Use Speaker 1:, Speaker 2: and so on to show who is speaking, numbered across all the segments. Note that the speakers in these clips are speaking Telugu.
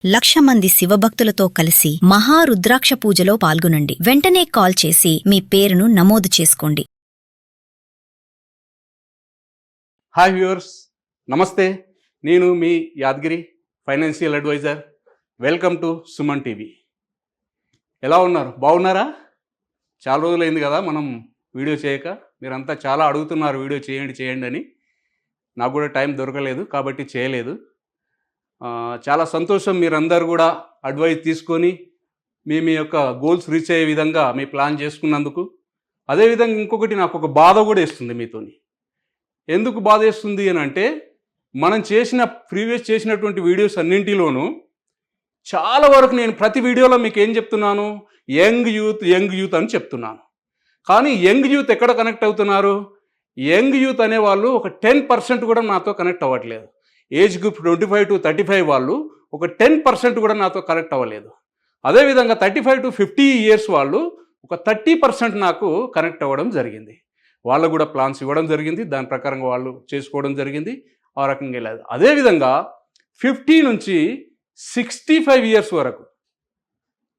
Speaker 1: 1,00,000 మంది శివభక్తులతో కలిసి మహారుద్రాక్ష పూజలో పాల్గొనండి. వెంటనే కాల్ చేసి మీ పేరును నమోదు చేసుకోండి.
Speaker 2: హాయ్ వ్యూవర్స్, నమస్తే. నేను మీ Yadagiri, financial advisor. Welcome to Suman TV. ఎలా ఉన్నారు? బాగున్నారా? చాలా రోజులైంది కదా మనం వీడియో చేయక. మీరంతా చాలా అడుగుతున్నారు వీడియో చేయండి అని. నాకు కూడా టైం దొరకలేదు కాబట్టి చేయలేదు. చాలా సంతోషం, మీరందరూ కూడా అడ్వైస్ తీసుకొని మీ యొక్క గోల్స్ రీచ్ అయ్యే విధంగా మీ ప్లాన్ చేసుకున్నందుకు. అదేవిధంగా ఇంకొకటి నాకు ఒక బాధ కూడా వేస్తుంది మీతోని. ఎందుకు బాధ వేస్తుంది అని అంటే, మనం ప్రీవియస్ చేసినటువంటి వీడియోస్ అన్నింటిలోనూ చాలా వరకు నేను ప్రతి వీడియోలో మీకు ఏం చెప్తున్నాను, యంగ్ యూత్ అని చెప్తున్నాను. కానీ యంగ్ యూత్ ఎక్కడ కనెక్ట్ అవుతున్నారు? యంగ్ యూత్ అనేవాళ్ళు ఒక 10% కూడా నాతో కనెక్ట్ అవ్వట్లేదు. ఏజ్ గ్రూప్ 25 to 35 వాళ్ళు ఒక 10% కూడా నాతో కనెక్ట్ అవ్వలేదు. అదేవిధంగా 35 to 50 years వాళ్ళు ఒక 30% నాకు కనెక్ట్ అవ్వడం జరిగింది. వాళ్ళకు కూడా ప్లాన్స్ ఇవ్వడం జరిగింది, దాని ప్రకారంగా వాళ్ళు చేసుకోవడం జరిగింది. ఆ రకంగా లేదు. అదేవిధంగా 50 నుంచి 65 years వరకు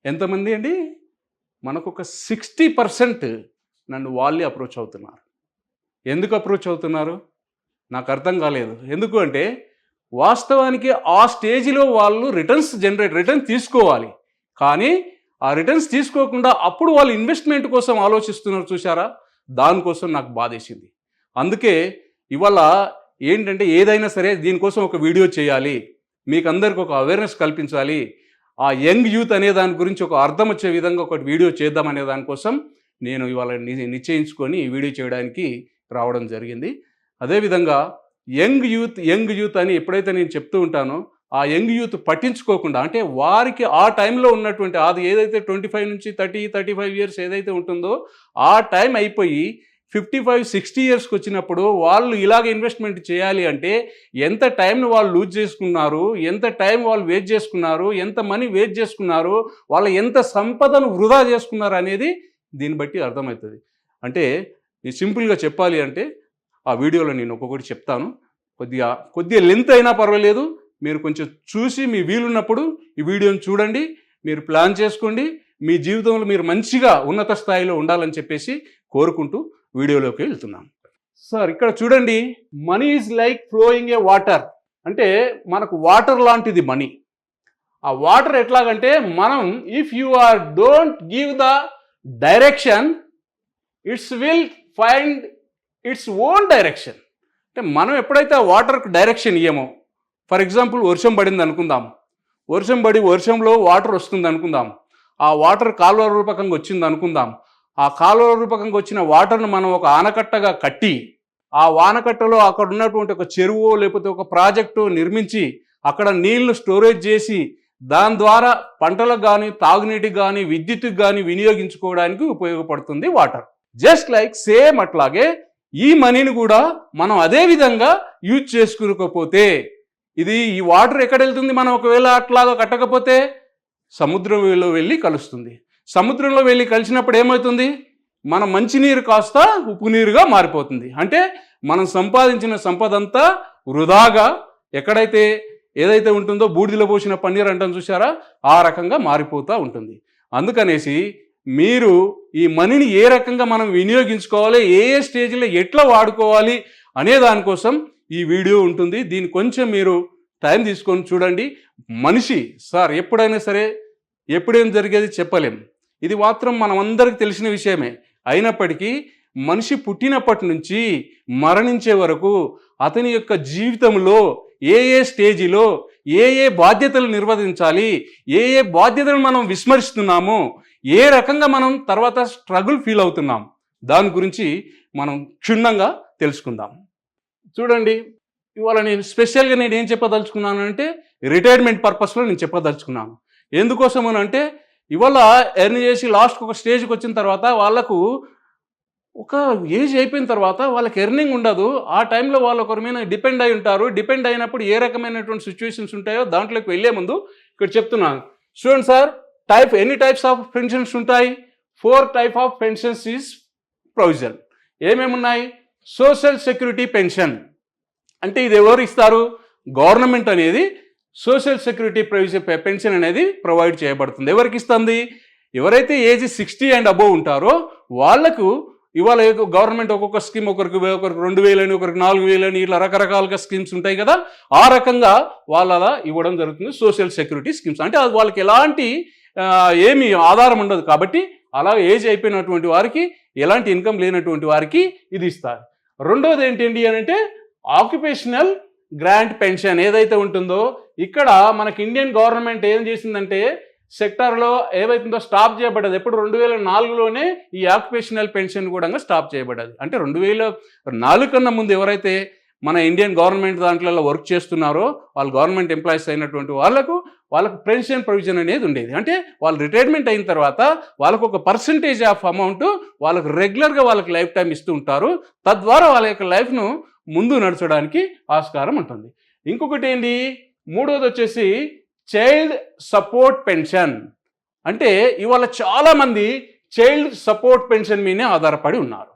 Speaker 2: ఎంతమంది అండి? మనకు ఒక 60% నన్ను వాళ్ళే అప్రోచ్ అవుతున్నారు. ఎందుకు అప్రోచ్ అవుతున్నారు నాకు అర్థం కాలేదు. ఎందుకు అంటే, వాస్తవానికి ఆ స్టేజ్లో వాళ్ళు రిటర్న్స్ తీసుకోవాలి. కానీ ఆ రిటర్న్స్ తీసుకోకుండా అప్పుడు వాళ్ళు ఇన్వెస్ట్మెంట్ కోసం ఆలోచిస్తున్నారు చూసారా, దానికోసం నాకు బాధేసింది. అందుకే ఇవాళ ఏంటంటే, ఏదైనా సరే దీనికోసం ఒక వీడియో చేయాలి, మీకు అందరికి ఒక అవేర్నెస్ కల్పించాలి, ఆ యంగ్ యూత్ అనే దాని గురించి ఒక అర్థం వచ్చే విధంగా ఒక వీడియో చేద్దామనే దానికోసం నేను ఇవాళ నిశ్చయించుకొని ఈ వీడియో చేయడానికి రావడం జరిగింది. అదేవిధంగా యంగ్ యూత్ అని ఎప్పుడైతే నేను చెప్తూ ఉంటానో, ఆ యంగ్ యూత్ పట్టించుకోకుండా, అంటే వారికి ఆ టైంలో ఉన్నటువంటి అది ఏదైతే 25 నుంచి 35 years ఏదైతే ఉంటుందో ఆ టైం అయిపోయి 55-60 yearsకి వచ్చినప్పుడు వాళ్ళు ఇలాగ ఇన్వెస్ట్మెంట్ చేయాలి అంటే ఎంత టైంను వాళ్ళు లూజ్ చేసుకున్నారు, ఎంత టైం వాళ్ళు వేస్ట్ చేసుకున్నారు, ఎంత మనీ వేస్ట్ చేసుకున్నారు, వాళ్ళు ఎంత సంపదను వృధా చేసుకున్నారు అనేది దీన్ని బట్టి అర్థమవుతుంది. అంటే సింపుల్గా చెప్పాలి అంటే, ఆ వీడియోలో నేను ఒక్కొక్కటి చెప్తాను. కొద్దిగా లెంత్ అయినా పర్వాలేదు, మీరు కొంచెం చూసి మీ వీలున్నప్పుడు ఈ వీడియోని చూడండి, మీరు ప్లాన్ చేసుకోండి, మీ జీవితంలో మీరు మంచిగా ఉన్నత స్థాయిలో ఉండాలని చెప్పేసి కోరుకుంటూ వీడియోలోకి వెళ్తున్నాం. సార్, ఇక్కడ చూడండి, money is like flowing A water. అంటే మనకు వాటర్ లాంటిది మనీ. ఆ వాటర్ ఎట్లాగంటే, మనం if you don't give the direction, it's will find its own direction. అంటే మనం ఎప్పుడైతే ఆ వాటర్కి డైరెక్షన్ ఇయ్యమో, ఫర్ ఎగ్జాంపుల్ వర్షం పడింది అనుకుందాం, వర్షంలో వాటర్ వస్తుంది అనుకుందాం, ఆ వాటర్ కాలువ రూపకంగా వచ్చింది అనుకుందాం. ఆ కాలువ రూపకంగా వచ్చిన వాటర్ను మనం ఒక ఆనకట్టగా కట్టి, ఆ ఆనకట్టలో అక్కడ ఉన్నటువంటి ఒక చెరువు లేకపోతే ఒక ప్రాజెక్టు నిర్మించి అక్కడ నీళ్లు స్టోరేజ్ చేసి దాని ద్వారా పంటలకు కానీ, తాగునీటికి కానీ, విద్యుత్తుకు కానీ వినియోగించుకోవడానికి ఉపయోగపడుతుంది వాటర్. జస్ట్ లైక్ సేమ్ అట్లాగే ఈ మనీని కూడా మనం అదే విధంగా యూజ్ చేసుకోకపోతే, ఈ వాటర్ ఎక్కడ వెళ్తుంది? మనం ఒకవేళ అట్లాగా కట్టకపోతే సముద్రంలో వెళ్ళి కలుస్తుంది. సముద్రంలో వెళ్ళి కలిసినప్పుడు ఏమవుతుంది? మన మంచినీరు కాస్త ఉప్పు నీరుగా మారిపోతుంది. అంటే మనం సంపాదించిన సంపద అంతా వృధాగా ఏదైతే ఉంటుందో బూడిదలో పోసిన పన్నీర్ అంటాం చూసారా, ఆ రకంగా మారిపోతూ ఉంటుంది. అందుకనేసి మీరు ఈ మనీని ఏ రకంగా మనం వినియోగించుకోవాలి, ఏ స్టేజ్లో ఎట్లా వాడుకోవాలి అనే దానికోసం ఈ వీడియో ఉంటుంది. దీన్ని కొంచెం మీరు టైం తీసుకొని చూడండి. మనిషి సార్ ఎప్పుడైనా సరే ఎప్పుడేం జరిగేది చెప్పలేం, ఇది మాత్రం మనం అందరికీ తెలిసిన విషయమే. అయినప్పటికీ మనిషి పుట్టినప్పటి నుంచి మరణించే వరకు అతని యొక్క జీవితంలో ఏ స్టేజిలో ఏ బాధ్యతలు నిర్వర్తించాలి, ఏ బాధ్యతలు మనం విస్మరిస్తున్నామో, ఏ రకంగా మనం తర్వాత స్ట్రగుల్ ఫీల్ అవుతున్నాం, దాని గురించి మనం క్షుణ్ణంగా తెలుసుకుందాం. చూడండి, ఇవాళ నేను స్పెషల్గా ఏం చెప్పదలుచుకున్నాను అంటే, రిటైర్మెంట్ పర్పస్లో నేను చెప్పదలుచుకున్నాను. ఎందుకోసం అని అంటే, ఇవాళ ఎర్న్ చేసి లాస్ట్కి ఒక స్టేజ్కి వచ్చిన తర్వాత వాళ్ళకు ఒక ఏజ్ అయిపోయిన తర్వాత వాళ్ళకి ఎర్నింగ్ ఉండదు. ఆ టైంలో వాళ్ళు ఒకరి మీద డిపెండ్ అయి ఉంటారు. డిపెండ్ అయినప్పుడు ఏ రకమైనటువంటి సిచ్యువేషన్స్ ఉంటాయో దాంట్లోకి వెళ్ళే ముందు ఇక్కడ చెప్తున్నాను. చూడండి సార్, ఎన్ని టైప్స్ ఆఫ్ పెన్షన్స్ ఉంటాయి? 4 types of pensions is provision. ఏమేమి ఉన్నాయి? సోషల్ సెక్యూరిటీ పెన్షన్ అంటే ఇది ఎవరు ఇస్తారు? గవర్నమెంట్ అనేది సోషల్ సెక్యూరిటీ పెన్షన్ అనేది ప్రొవైడ్ చేయబడుతుంది. ఎవరికి ఇస్తుంది? ఎవరైతే ఏజ్ 60 అండ్ అబోవ్ ఉంటారో వాళ్లకు ఇవాళ గవర్నమెంట్ ఒక్కొక్క స్కీమ్ ఒకరికి 2,000 అని, ఒకరికి 4,000 అని, ఇట్లా రకరకాలుగా స్కీమ్స్ ఉంటాయి కదా, ఆ రకంగా వాళ్ళ ఇవ్వడం జరుగుతుంది. సోషల్ సెక్యూరిటీ స్కీమ్స్ అంటే అది వాళ్ళకి ఎలాంటి ఏమి ఆధారం ఉండదు కాబట్టి అలా ఏజ్ అయిపోయినటువంటి వారికి, ఎలాంటి ఇన్కమ్ లేనటువంటి వారికి ఇది ఇస్తారు. రెండోది ఏంటి అని అంటే ఆక్యుపేషనల్ గ్రాంట్ పెన్షన్ ఏదైతే ఉంటుందో, ఇక్కడ మనకి ఇండియన్ గవర్నమెంట్ ఏం చేసిందంటే సెక్టార్లో ఏవైతుందో స్టాప్ చేయబడ్డది. ఎప్పుడు 2004లోనే ఈ ఆక్యుపేషనల్ పెన్షన్ కూడా స్టాప్ చేయబడ్డది. అంటే 2004 కన్నా ముందు ఎవరైతే మన ఇండియన్ గవర్నమెంట్ దాంట్లో వర్క్ చేస్తున్నారో వాళ్ళు గవర్నమెంట్ ఎంప్లాయీస్ అయినటువంటి వాళ్ళకు పెన్షన్ ప్రొవిజన్ అనేది ఉండేది. అంటే వాళ్ళు రిటైర్మెంట్ అయిన తర్వాత వాళ్ళకు ఒక పర్సంటేజ్ ఆఫ్ అమౌంట్ వాళ్ళకు రెగ్యులర్గా వాళ్ళకి లైఫ్ టైం ఇస్తూ ఉంటారు. తద్వారా వాళ్ళ యొక్క లైఫ్ను ముందు నడచడానికి ఆస్కారం ఉంటుంది. ఇంకొకటి ఏంటి, మూడోది వచ్చేసి చైల్డ్ సపోర్ట్ పెన్షన్. అంటే ఇవాళ చాలామంది చైల్డ్ సపోర్ట్ పెన్షన్ మీదే ఆధారపడి ఉన్నారు.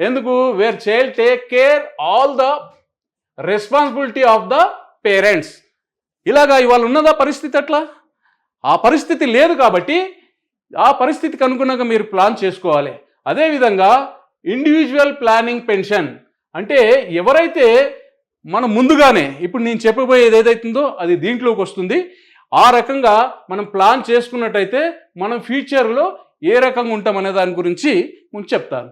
Speaker 2: ఎందుకు? Where child take care all the responsibility of the parents. ఇలాగా ఇవాళ ఉన్నదా పరిస్థితి? అట్లా ఆ పరిస్థితి లేదు కాబట్టి ఆ పరిస్థితికి అనుగుణంగా మీరు ప్లాన్ చేసుకోవాలి. అదేవిధంగా ఇండివిజువల్ ప్లానింగ్ పెన్షన్ అంటే ఎవరైతే మనం ముందుగానే ఇప్పుడు నేను చెప్పబోయేది ఏదైతుందో అది దీంట్లోకి వస్తుంది. ఆ రకంగా మనం ప్లాన్ చేసుకున్నట్టయితే మనం ఫ్యూచర్లో ఏ రకంగా ఉంటామనే దాని గురించి ముందు చెప్తాను.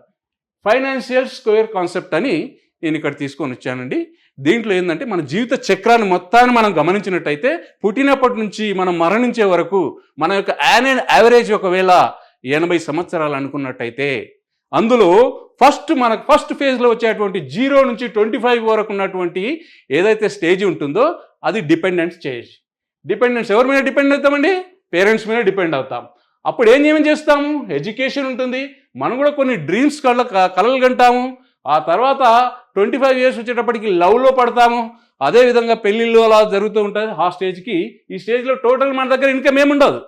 Speaker 2: ఫైనాన్షియల్ స్క్వేర్ కాన్సెప్ట్ అని నేను ఇక్కడ తీసుకొని వచ్చానండి. దీంట్లో ఏంటంటే మన జీవిత చక్రాన్ని మొత్తాన్ని మనం గమనించినట్టయితే పుట్టినప్పటి నుంచి మనం మరణించే వరకు మన యొక్క యావరేజ్ ఒకవేళ 80 సంవత్సరాలు అనుకున్నట్టయితే అందులో మనకు ఫస్ట్ ఫేజ్లో వచ్చేటువంటి 0 నుంచి 25 వరకు ఉన్నటువంటి ఏదైతే స్టేజ్ ఉంటుందో అది డిపెండెంట్ స్టేజ్. డిపెండెన్స్ ఎవరి మీద డిపెండ్ అవుతామండి? పేరెంట్స్ మీద డిపెండ్ అవుతాం. అప్పుడు ఏం చేస్తాము? ఎడ్యుకేషన్ ఉంటుంది. మనం కూడా కొన్ని డ్రీమ్స్ కలలు కంటాము. ఆ తర్వాత 25 ఇయర్స్ వచ్చేటప్పటికి లవ్లో పడతాము. అదేవిధంగా పెళ్ళిళ్ళు అలా జరుగుతూ ఉంటుంది. ఆ స్టేజ్కి ఈ స్టేజ్లో టోటల్ మన దగ్గర ఇన్కమ్ ఏముండదు.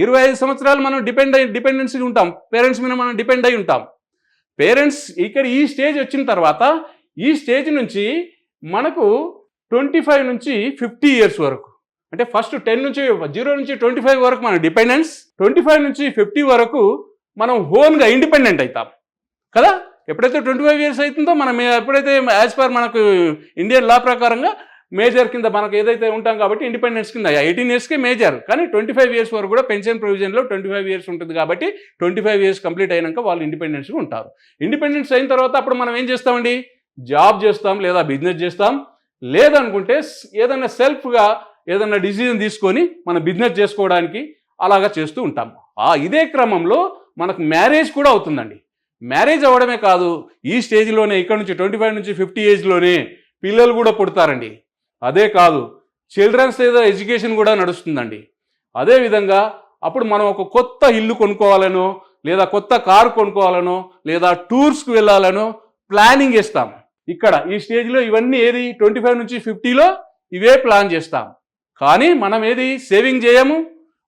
Speaker 2: 25 సంవత్సరాలు మనం డిపెండెన్సీ ఉంటాం. పేరెంట్స్ మీద మనం డిపెండ్ అయి ఉంటాం. పేరెంట్స్ ఇక్కడ ఈ స్టేజ్ వచ్చిన తర్వాత ఈ స్టేజ్ నుంచి మనకు 25 నుంచి 50 ఇయర్స్ వరకు అంటే ఫస్ట్ 0 నుంచి 25 వరకు మన డిపెండెన్స్, 25 నుంచి 50 వరకు మనం ఓన్గా ఇండిపెండెంట్ అవుతాం కదా. ఎప్పుడైతే 25 ఇయర్స్ అవుతుందో మనం ఎప్పుడైతే యాజ్ పర్ మనకు ఇండియన్ లా ప్రకారంగా మేజర్ కింద మనకు ఏదైతే ఉంటాం కాబట్టి ఇండిపెండెన్స్ కింద 18 ఇయర్స్కే మేజర్, కానీ 25 ఇయర్స్ వరకు కూడా పెన్షన్ ప్రొవిజన్లో 25 ఇయర్స్ ఉంటుంది కాబట్టి 25 ఇయర్స్ కంప్లీట్ అయినాక వాళ్ళు ఇండిపెండెన్స్గా ఉంటారు. ఇండిపెండెన్స్ అయిన తర్వాత అప్పుడు మనం ఏం చేస్తామండి? జాబ్ చేస్తాం, లేదా బిజినెస్ చేస్తాం, లేదనుకుంటే ఏదైనా సెల్ఫ్గా ఏదైనా డిసిజన్ తీసుకొని మనం బిజినెస్ చేసుకోవడానికి అలాగా చేస్తూ ఉంటాం. ఇదే క్రమంలో మనకు మ్యారేజ్ కూడా అవుతుందండి. మ్యారేజ్ అవ్వడమే కాదు, ఈ స్టేజ్లోనే ఇక్కడ నుంచి 25 నుంచి 50 ఏజ్లోనే పిల్లలు కూడా పుడతారండి. అదే కాదు, చిల్డ్రన్స్ ఏదో ఎడ్యుకేషన్ కూడా నడుస్తుందండి. అదేవిధంగా అప్పుడు మనం ఒక కొత్త ఇల్లు కొనుక్కోవాలనో, లేదా కొత్త కారు కొనుక్కోవాలనో, లేదా టూర్స్కి వెళ్ళాలనో ప్లానింగ్ చేస్తాం. ఇక్కడ ఈ స్టేజ్లో ఇవన్నీ ఏది 25 నుంచి 50లో ఇవే ప్లాన్ చేస్తాం. కానీ మనం ఏది సేవింగ్ చేయము,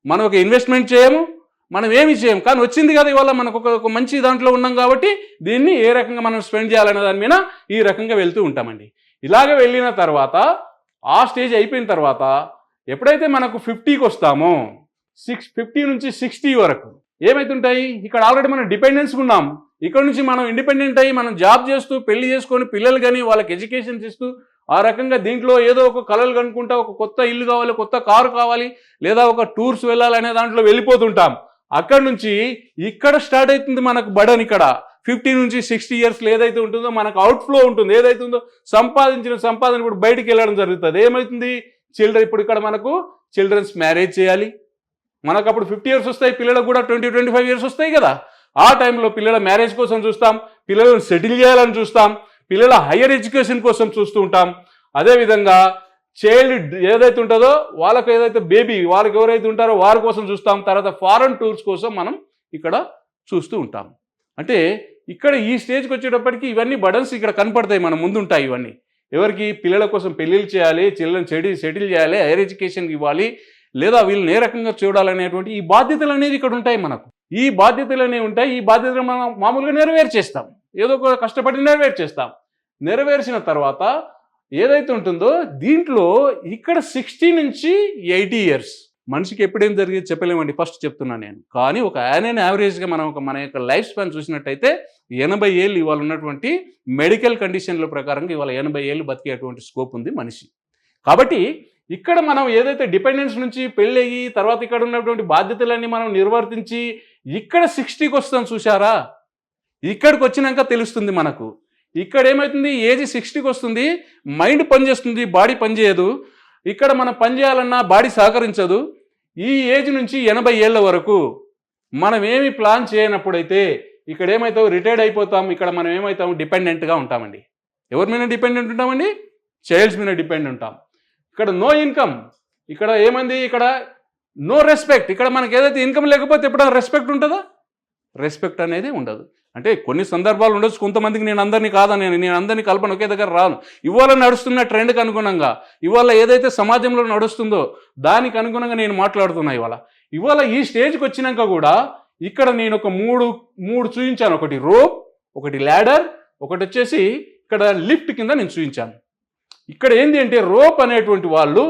Speaker 2: మనం ఒక ఇన్వెస్ట్మెంట్ చేయము, మనం ఏమి చేయము. కానీ వచ్చింది కదా ఇవాళ మనకు ఒక మంచి దాంట్లో ఉన్నాం కాబట్టి దీన్ని ఏ రకంగా మనం స్పెండ్ చేయాలనే దాని మీద ఈ రకంగా వెళ్తూ ఉంటామండి. ఇలాగ వెళ్ళిన తర్వాత ఆ స్టేజ్ అయిపోయిన తర్వాత ఎప్పుడైతే మనకు 50కి వస్తామో 50 నుంచి 60 వరకు ఏమైతుంటాయి? ఇక్కడ ఆల్రెడీ మనం డిపెండెన్స్ ఉన్నాం. ఇక్కడ నుంచి మనం ఇండిపెండెంట్ అయ్యి మనం జాబ్ చేస్తూ పెళ్లి చేసుకొని పిల్లలు కానీ వాళ్ళకి ఎడ్యుకేషన్స్ ఇస్తూ ఆ రకంగా దీంట్లో ఏదో ఒక కలలు కనుక్కుంటా ఒక కొత్త ఇల్లు కావాలి, కొత్త కారు కావాలి, లేదా ఒక టూర్స్ వెళ్ళాలనే దాంట్లో వెళ్ళిపోతుంటాం. అక్కడ నుంచి ఇక్కడ స్టార్ట్ అవుతుంది మనకు బడన్. ఇక్కడ 50 నుంచి 60 ఇయర్స్ ఏదైతే ఉంటుందో మనకు అవుట్ఫ్లో ఉంటుంది. ఏదైతే ఉందో సంపాదించిన సంపాదన ఇప్పుడు బయటికి వెళ్ళడం జరుగుతుంది. ఏమవుతుంది? ఇప్పుడు ఇక్కడ మనకు చిల్డ్రన్స్ మ్యారేజ్ చేయాలి. మనకు అప్పుడు 50 ఇయర్స్ వస్తాయి, పిల్లలకు కూడా 20-25 ఇయర్స్ వస్తాయి కదా. ఆ టైంలో పిల్లల మ్యారేజ్ కోసం చూస్తాం, పిల్లలను సెటిల్ చేయాలని చూస్తాం, పిల్లల హయ్యర్ ఎడ్యుకేషన్ కోసం చూస్తూ ఉంటాం. అదేవిధంగా చైల్డ్ ఏదైతే ఉంటుందో వాళ్ళకు ఏదైతే బేబీ వాళ్ళకి ఎవరైతే ఉంటారో వారి కోసం చూస్తాం. తర్వాత ఫారెన్ టూర్స్ కోసం మనం ఇక్కడ చూస్తూ ఉంటాం. అంటే ఇక్కడ ఈ స్టేజ్కి వచ్చేటప్పటికి ఇవన్నీ బర్డన్స్ ఇక్కడ కనపడతాయి, మన ముందు ఉంటాయి. ఇవన్నీ ఎవరికి? పిల్లల కోసం పెళ్ళిళ్ళు చేయాలి, చిల్డ్రన్ సెటిల్ చేయాలి, హైయర్ ఎడ్యుకేషన్కి ఇవ్వాలి, లేదా వీళ్ళని ఏ రకంగా చూడాలనేటువంటి ఈ బాధ్యతలు అనేవి ఇక్కడ ఉంటాయి మనకు. ఈ బాధ్యతలు అనేవి ఉంటాయి. ఈ బాధ్యతలు మనం మామూలుగా నెరవేర్చేస్తాం, ఏదో ఒక కష్టపడి నెరవేర్చేస్తాం. నెరవేర్చిన తర్వాత ఏదైతే ఉంటుందో దీంట్లో ఇక్కడ 60 నుంచి 80 ఇయర్స్ మనిషికి ఎప్పుడేం జరిగేది చెప్పలేమండి, ఫస్ట్ చెప్తున్నాను నేను. కానీ ఒక యావరేజ్గా మనం మన యొక్క లైఫ్ స్పాన్ చూసినట్టయితే 80 ఏళ్ళు ఇవాళ ఉన్నటువంటి మెడికల్ కండిషన్ల ప్రకారంగా ఇవాళ 80 ఏళ్ళు బతికేటువంటి స్కోప్ ఉంది మనిషి. కాబట్టి ఇక్కడ మనం ఏదైతే డిపెండెన్స్ నుంచి పెళ్ళయ్యి తర్వాత ఇక్కడ ఉన్నటువంటి బాధ్యతలన్నీ మనం నిర్వర్తించి ఇక్కడ 60కి వస్తాం చూసారా, ఇక్కడికి వచ్చినాక తెలుస్తుంది మనకు. ఇక్కడ ఏమవుతుంది, ఏజ్ 60కి వస్తుంది, మైండ్ పనిచేస్తుంది, బాడీ పనిచేయదు. ఇక్కడ మనం పనిచేయాలన్నా బాడీ సహకరించదు. ఈ ఏజ్ నుంచి 80 ఏళ్ళ వరకు మనం ఏమి ప్లాన్ చేయనప్పుడైతే ఇక్కడ ఏమవుతాం, రిటైర్డ్ అయిపోతాం. ఇక్కడ మనం ఏమవుతాం, డిపెండెంట్గా ఉంటామండి. ఎవరి మీద డిపెండెంట్ ఉంటామండి, చైల్డ్స్ మీద డిపెండ్ ఉంటాం. ఇక్కడ నో ఇన్కమ్, ఇక్కడ ఏమంది, ఇక్కడ నో రెస్పెక్ట్. ఇక్కడ మనకి ఏదైతే ఇన్కమ్ లేకపోతే ఎప్పుడైనా రెస్పెక్ట్ ఉంటుందా, రెస్పెక్ట్ అనేది ఉండదు. అంటే కొన్ని సందర్భాలు ఉండొచ్చు, కొంతమందికి నేను అందరినీ నేను అందరినీ కల్పన ఒకే దగ్గర రాను. ఇవాళ నడుస్తున్న ట్రెండ్కి అనుగుణంగా, ఇవాళ ఏదైతే సమాజంలో నడుస్తుందో దానికి అనుగుణంగా నేను మాట్లాడుతున్నా. ఇవాళ ఈ స్టేజ్కి వచ్చినాక కూడా ఇక్కడ నేను ఒక మూడు చూపించాను. ఒకటి రోప్, ఒకటి ల్యాడర్, ఒకటి వచ్చేసి ఇక్కడ లిఫ్ట్ కింద నేను చూపించాను. ఇక్కడ ఏంటి అంటే రోప్ అనేటువంటి వాళ్ళు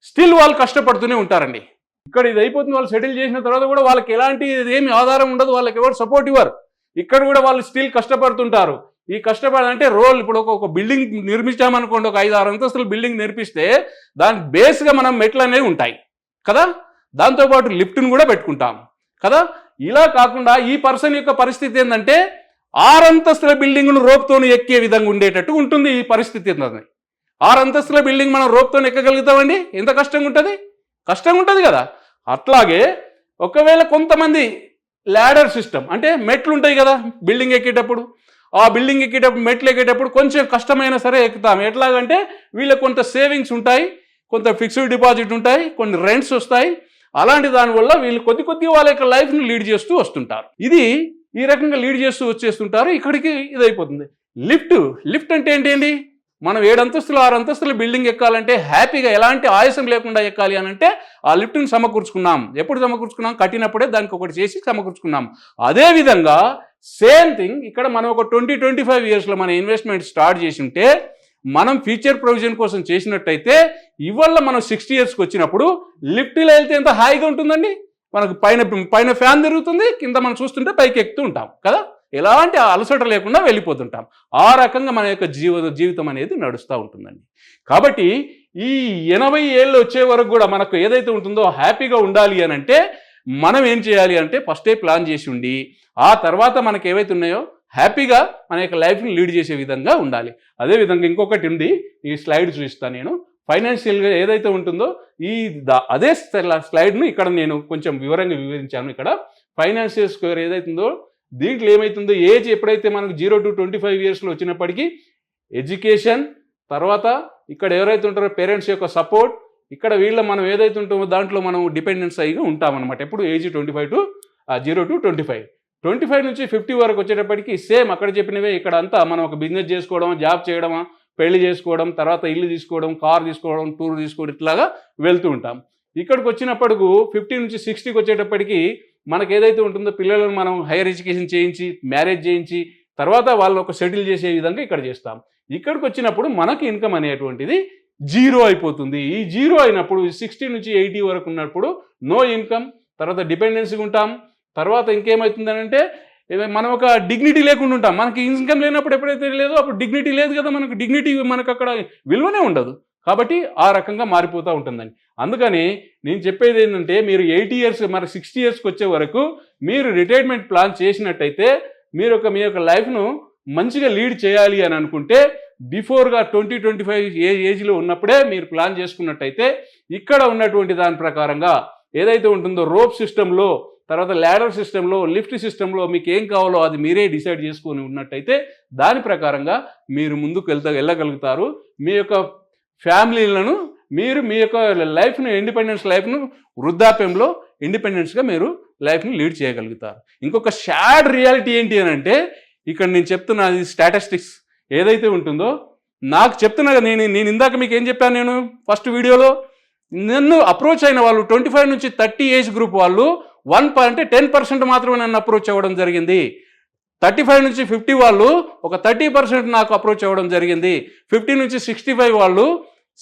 Speaker 2: స్టిల్ వాళ్ళు కష్టపడుతూనే ఉంటారండి. ఇక్కడ ఇది అయిపోతుంది, వాళ్ళు సెటిల్ చేసిన తర్వాత కూడా వాళ్ళకి ఎలాంటి ఏమి ఆధారం ఉండదు, వాళ్ళకి ఎవరు సపోర్ట్ ఇవ్వరు. ఇక్కడ కూడా వాళ్ళు స్టిల్ కష్టపడుతుంటారు. ఈ కష్టపడాలంటే ఇప్పుడు ఒక బిల్డింగ్ నిర్మించామనుకోండి, ఒక 5-6 అంతస్తుల బిల్డింగ్ నిర్మిస్తే దాని బేస్గా మనం మెట్లు అనేవి ఉంటాయి కదా, దాంతోపాటు లిఫ్ట్ను కూడా పెట్టుకుంటాం కదా. ఇలా కాకుండా ఈ పర్సన్ యొక్క పరిస్థితి ఏంటంటే 6 అంతస్తుల బిల్డింగ్ను రోప్తో ఎక్కే విధంగా ఉండేటట్టు ఉంటుంది ఈ పరిస్థితి. 6 అంతస్తుల బిల్డింగ్ మనం రోప్తో ఎక్కగలుగుతామండి, ఎంత కష్టంగా ఉంటుంది, కష్టంగా ఉంటుంది కదా. అట్లాగే ఒకవేళ కొంతమంది ల్యాడర్ సిస్టమ్ అంటే మెట్లు ఉంటాయి కదా బిల్డింగ్ ఎక్కేటప్పుడు, ఆ బిల్డింగ్ ఎక్కేటప్పుడు మెట్లు ఎక్కేటప్పుడు కొంచెం కష్టమైనా సరే ఎక్కుతాం. ఎట్లాగంటే వీళ్ళకి కొంత సేవింగ్స్ ఉంటాయి, కొంత ఫిక్స్డ్ డిపాజిట్ ఉంటాయి, కొన్ని రెంట్స్ వస్తాయి. అలాంటి దానివల్ల వీళ్ళు కొద్ది వాళ్ళ యొక్క లైఫ్ని లీడ్ చేస్తూ వస్తుంటారు. ఈ రకంగా లీడ్ చేస్తూ వచ్చేస్తుంటారు. ఇక్కడికి ఇది అయిపోతుంది. లిఫ్ట్ అంటే ఏంటి, మనం 7 అంతస్తులు 6 అంతస్తుల బిల్డింగ్ ఎక్కాలంటే హ్యాపీగా ఎలాంటి ఆయాసం లేకుండా ఎక్కాలి అని అంటే ఆ లిఫ్ట్ని సమకూర్చుకున్నాం. ఎప్పుడు సమకూర్చుకున్నాం, కట్టినప్పుడే దానికి ఒకటి చేసి సమకూర్చుకున్నాం. అదేవిధంగా సేమ్ థింగ్ ఇక్కడ మనం ఒక 20-25 ఇయర్స్లో మన ఇన్వెస్ట్మెంట్ స్టార్ట్ చేసి ఉంటే, మనం ఫ్యూచర్ ప్రొవిజన్ కోసం చేసినట్టయితే ఇవాళ మనం 60 ఇయర్స్కి వచ్చినప్పుడు లిఫ్ట్లో వెళ్తే ఎంత హాయిగా ఉంటుందండి. మనకు పైన ఫ్యాన్ తిరుగుతుంది, కింద మనం చూస్తుంటే పైకి ఎక్కుతూ ఉంటాం కదా, ఎలాంటి అలసట లేకుండా వెళ్ళిపోతుంటాం. ఆ రకంగా మన యొక్క జీవితం అనేది నడుస్తూ ఉంటుందండి. కాబట్టి ఈ 80 ఏళ్ళు వచ్చే వరకు కూడా మనకు ఏదైతే ఉంటుందో హ్యాపీగా ఉండాలి అని అంటే మనం ఏం చేయాలి అంటే ఫస్టే ప్లాన్ చేసి ఉండి ఆ తర్వాత మనకు ఏవైతే ఉన్నాయో హ్యాపీగా మన యొక్క లైఫ్ని లీడ్ చేసే విధంగా ఉండాలి. అదేవిధంగా ఇంకొకటి ఉంది, ఈ స్లైడ్ చూపిస్తాను నేను. ఫైనాన్షియల్గా ఏదైతే ఉంటుందో అదే స్లైడ్ను ఇక్కడ నేను కొంచెం వివరంగా వివరించాను. ఇక్కడ ఫైనాన్షియల్ స్క్వేర్ ఏదైతే ఉందో దీంట్లో ఏమవుతుందో ఏజ్ ఎప్పుడైతే మనకు 0 to 25 ఇయర్స్లో వచ్చినప్పటికీ ఎడ్యుకేషన్, తర్వాత ఇక్కడ ఎవరైతే ఉంటారో పేరెంట్స్ యొక్క సపోర్ట్, ఇక్కడ మనం ఏదైతే ఉంటామో దాంట్లో మనం డిపెండెన్స్ అయ్యి ఉంటామన్నమాట. ఎప్పుడు ఏజ్ 0 to 25. 25 నుంచి 50 వరకు వచ్చేటప్పటికి సేమ్ అక్కడ చెప్పినవే. ఇక్కడ అంతా మనం ఒక బిజినెస్ చేసుకోవడం, జాబ్ చేయడమా, పెళ్లి చేసుకోవడం, తర్వాత ఇల్లు తీసుకోవడం, కార్ తీసుకోవడం, టూర్ తీసుకోవడం, ఇట్లాగా వెళ్తూ ఉంటాం. ఇక్కడికి వచ్చినప్పటికి 50 నుంచి 60కి వచ్చేటప్పటికి మనకు ఏదైతే ఉంటుందో పిల్లలను మనం హైయర్ ఎడ్యుకేషన్ చేయించి, మ్యారేజ్ చేయించి, తర్వాత వాళ్ళు ఒక సెటిల్ చేసే విధంగా ఇక్కడ చేస్తాం. ఇక్కడికి వచ్చినప్పుడు మనకి ఇన్కమ్ అనేటువంటిది 0 అయిపోతుంది. ఈ 0 అయినప్పుడు 60 నుంచి 80 వరకు ఉన్నప్పుడు నో ఇన్కమ్, తర్వాత డిపెండెన్సీగా ఉంటాం. తర్వాత ఇంకేమవుతుందని అంటే మనం ఒక డిగ్నిటీ లేకుండా ఉంటాం. మనకి ఇన్కమ్ లేనప్పుడు ఎప్పుడైతే లేదో అప్పుడు డిగ్నిటీ లేదు కదా, మనకు అక్కడ విలువనే ఉండదు. కాబట్టి ఆ రకంగా మారిపోతూ ఉంటుందండి. అందుకని నేను చెప్పేది ఏంటంటే మీరు 80 ఇయర్స్ మరి 60 ఇయర్స్కి వచ్చే వరకు మీరు రిటైర్మెంట్ ప్లాన్ చేసినట్టయితే మీ యొక్క లైఫ్ను మంచిగా లీడ్ చేయాలి అని అనుకుంటే బిఫోర్గా 20-25 ఏజ్లో ఉన్నప్పుడే మీరు ప్లాన్ చేసుకున్నట్టయితే ఇక్కడ ఉన్నటువంటి దాని ప్రకారంగా ఏదైతే ఉంటుందో రోప్ సిస్టంలో, తర్వాత ల్యాడర్ సిస్టంలో, లిఫ్ట్ సిస్టంలో మీకు ఏం కావాలో అది మీరే డిసైడ్ చేసుకొని ఉన్నట్టయితే దాని ప్రకారంగా మీరు ముందుకు వెళ్ళగలుగుతారు. మీ యొక్క ఫ్యామిలీలను మీ యొక్క లైఫ్ను, ఇండిపెండెన్స్ లైఫ్ను వృద్ధాప్యంలో ఇండిపెండెన్స్గా మీరు లైఫ్ని లీడ్ చేయగలుగుతారు. ఇంకొక సాడ్ రియాలిటీ ఏంటి అని అంటే ఇక్కడ నేను చెప్తున్న స్టాటిస్టిక్స్ ఏదైతే ఉంటుందో నాకు చెప్తున్నా. నేను ఇందాక మీకు ఏం చెప్పాను, నేను ఫస్ట్ వీడియోలో నన్ను అప్రోచ్ అయిన వాళ్ళు 25 నుంచి 30 ఏజ్ గ్రూప్ వాళ్ళు 10% మాత్రమే నన్ను అప్రోచ్ అవ్వడం జరిగింది. 35 నుంచి 50 వాళ్ళు ఒక 30% నాకు అప్రోచ్ అవ్వడం జరిగింది. 50 నుంచి 65 వాళ్ళు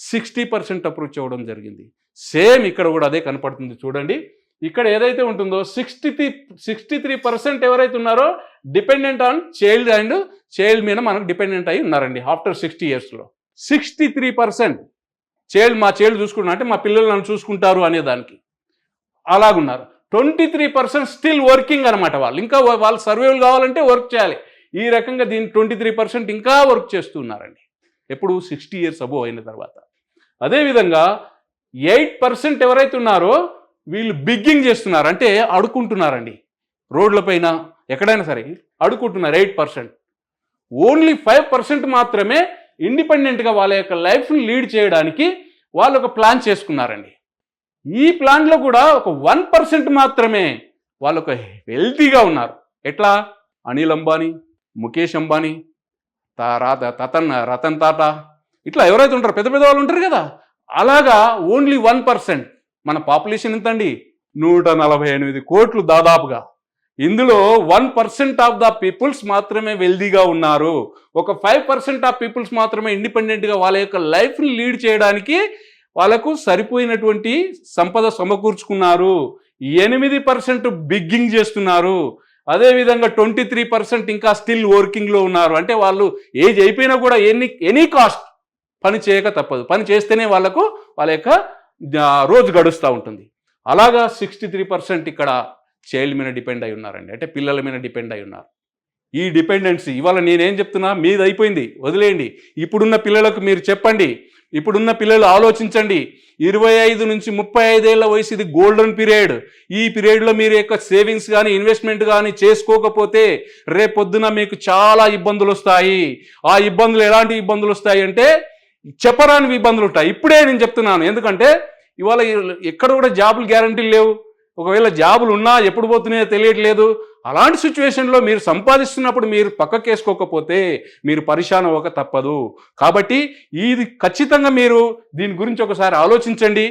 Speaker 2: 60% అప్రోచ్ అవ్వడం జరిగింది. సేమ్ ఇక్కడ కూడా అదే కనపడుతుంది చూడండి. ఇక్కడ ఏదైతే ఉంటుందో 63% ఎవరైతే ఉన్నారో dependent on child and child మీద మనకు డిపెండెంట్ అయి ఉన్నారండి ఆఫ్టర్ 60 yearsలో. 63% మా చైల్డ్ చూసుకుంటున్నా అంటే మా పిల్లలు నన్ను చూసుకుంటారు అనేదానికి అలాగున్నారు. 23% స్టిల్ వర్కింగ్ అనమాట. వాళ్ళు ఇంకా వాళ్ళు సర్వైవల్ కావాలంటే వర్క్ చేయాలి. ఈ రకంగా దీన్ని 23% ఇంకా వర్క్ చేస్తున్నారండి. ఎప్పుడు 60 years అబోవ్ అయిన తర్వాత. అదేవిధంగా 8% ఎవరైతే ఉన్నారో వీళ్ళు బిగ్గింగ్ చేస్తున్నారు, అంటే అడుక్కుంటున్నారండి. రోడ్లపైన ఎక్కడైనా సరే అడుక్కుంటున్నారు 8%. ఓన్లీ 5% మాత్రమే ఇండిపెండెంట్గా వాళ్ళ యొక్క లైఫ్ని లీడ్ చేయడానికి వాళ్ళు ఒక ప్లాన్ చేసుకున్నారండి. ఈ ప్లాన్లో కూడా ఒక 1% మాత్రమే వాళ్ళు ఒక హెల్తీగా ఉన్నారు. ఎట్లా? అనిల్ అంబానీ, ముఖేష్ అంబానీ, రతన్ టాటా, ఇట్లా ఎవరైతే ఉంటారో పెద్ద పెద్ద వాళ్ళు ఉంటారు కదా, అలాగా ఓన్లీ 1%. మన పాపులేషన్ ఎంత అండి? 148 కోట్లు దాదాపుగా. ఇందులో 1% ఆఫ్ ద పీపుల్స్ మాత్రమే వెల్దీగా ఉన్నారు. ఒక 5% ఆఫ్ పీపుల్స్ మాత్రమే ఇండిపెండెంట్గా వాళ్ళ యొక్క లైఫ్ని లీడ్ చేయడానికి వాళ్ళకు సరిపోయినటువంటి సంపద సమకూర్చుకున్నారు. 8% బిగ్గింగ్ చేస్తున్నారు. అదేవిధంగా 23% ఇంకా స్టిల్ వర్కింగ్లో ఉన్నారు. అంటే వాళ్ళు ఏజ్ అయిపోయినా కూడా ఎనీ కాస్ట్ పని చేయక తప్పదు. పని చేస్తేనే వాళ్ళకు వాళ్ళ యొక్క రోజు గడుస్తూ ఉంటుంది. అలాగా 63% ఇక్కడ చైల్డ్ మీద డిపెండ్ అయి ఉన్నారండి, అంటే పిల్లల మీద డిపెండ్ అయి ఉన్నారు. ఈ డిపెండెన్సీ ఇవాళ నేనేం చెప్తున్నా, మీది అయిపోయింది, వదిలేయండి. ఇప్పుడున్న పిల్లలకు మీరు చెప్పండి, ఇప్పుడున్న పిల్లలు ఆలోచించండి. 25 నుంచి 35 ఏళ్ల వయసు ఇది గోల్డెన్ పీరియడ్. ఈ పీరియడ్లో మీరు యొక్క సేవింగ్స్ కానీ ఇన్వెస్ట్మెంట్ కానీ చేసుకోకపోతే రేపొద్దున మీకు చాలా ఇబ్బందులు వస్తాయి. ఆ ఇబ్బందులు ఎలాంటి ఇబ్బందులు వస్తాయి అంటే చెప్పరాని ఇబ్బందులు ఉంటాయి. ఇప్పుడే నేను చెప్తున్నాను, ఎందుకంటే ఇవాళ ఎక్కడ కూడా జాబులు గ్యారంటీలు లేవు. ఒకవేళ జాబులు ఉన్నా ఎప్పుడు పోతున్నాయో తెలియట్లేదు. అలాంటి సిచ్యువేషన్లో మీరు సంపాదిస్తున్నప్పుడు మీరు పక్కకేసుకోకపోతే మీరు పరిశాన్ అవ్వక తప్పదు. కాబట్టి ఇది ఖచ్చితంగా మీరు దీని గురించి ఒకసారి ఆలోచించండి.